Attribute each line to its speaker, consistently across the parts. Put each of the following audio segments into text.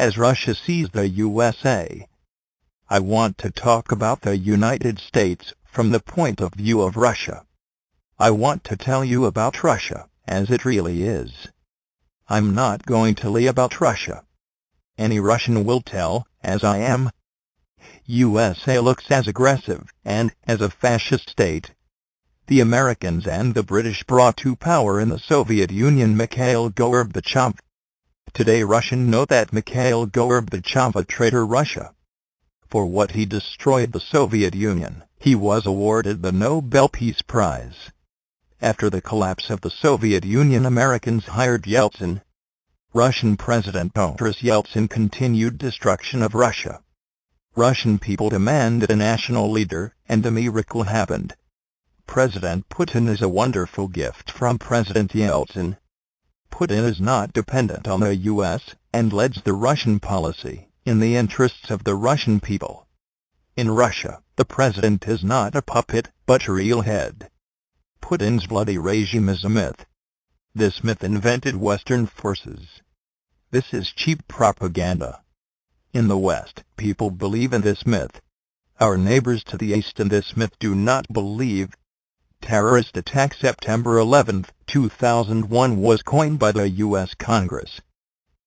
Speaker 1: as Russia seized the USA. I want to talk about the United States from the point of view of Russia. I want to tell you about Russia as it really is. I'm not going to lie about Russia. Any Russian will tell, as I am. USA looks as aggressive and as a fascist state. The Americans and the British brought to power in the Soviet Union Mikhail Gorbachev. Today Russians know that Mikhail Gorbachev a traitor Russia. For what he destroyed the Soviet Union, he was awarded the Nobel Peace Prize. After the collapse of the Soviet Union, Americans hired Yeltsin. Russian President Boris Yeltsin continued destruction of Russia. Russian people demanded a national leader, and a miracle happened. President Putin is a wonderful gift from President Yeltsin. Putin is not dependent on the U.S., and leads the Russian policy in the interests of the Russian people. In Russia, the president is not a puppet, but a real head. Putin's bloody regime is a myth. This myth invented Western forces. This is cheap propaganda. In the West, people believe in this myth. Our neighbors to the east in this myth do not believe. Terrorist attack September 11, 2001 was coined by the U.S. Congress.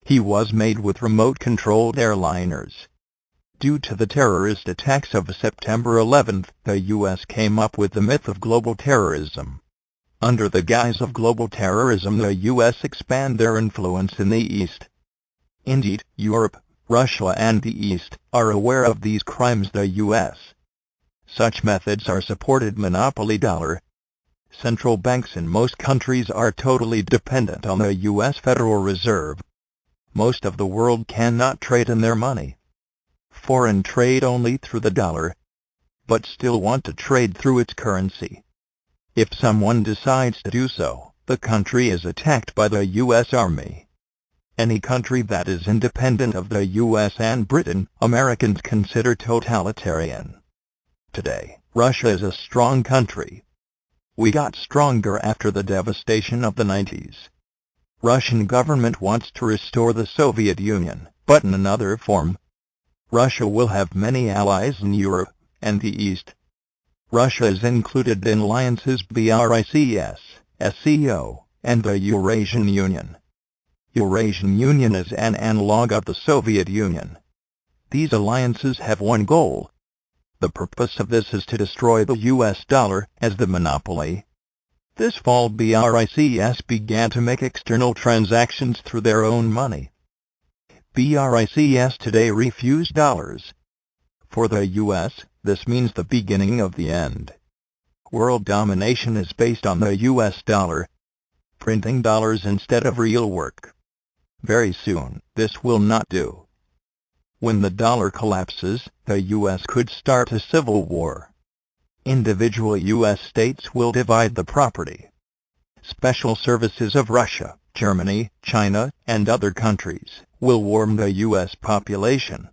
Speaker 1: He was made with remote-controlled airliners. Due to the terrorist attacks of September 11, the U.S. came up with the myth of global terrorism. Under the guise of global terrorism, the U.S. expand their influence in the East. Indeed, Europe, Russia and the East are aware of these crimes. The U.S. Such methods are supported monopoly dollar. Central banks in most countries are totally dependent on the U.S. Federal Reserve. Most of the world cannot trade in their money. Foreign trade only through the dollar, but still want to trade through its currency. If someone decides to do so, the country is attacked by the U.S. Army. Any country that is independent of the U.S. and Britain, Americans consider totalitarian. Today, Russia is a strong country. We got stronger after the devastation of the 90s. Russian government wants to restore the Soviet Union, but in another form. Russia will have many allies in Europe and the East. Russia is included in alliances BRICS, SCO, and the Eurasian Union. Eurasian Union is an analog of the Soviet Union. These alliances have one goal. The purpose of this is to destroy the U.S. dollar as the monopoly. This fall BRICS began to make external transactions through their own money. BRICS today refuse dollars. For the U.S., this means the beginning of the end. World domination is based on the U.S. dollar. Printing dollars instead of real work. Very soon, this will not do. When the dollar collapses, the U.S. could start a civil war. Individual U.S. states will divide the property. Special services of Russia, Germany, China, and other countries will warm the U.S. population.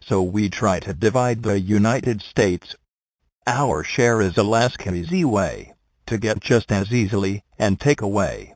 Speaker 1: So we try to divide the United States. Our share is Alaska's easy way to get just as easily and take away.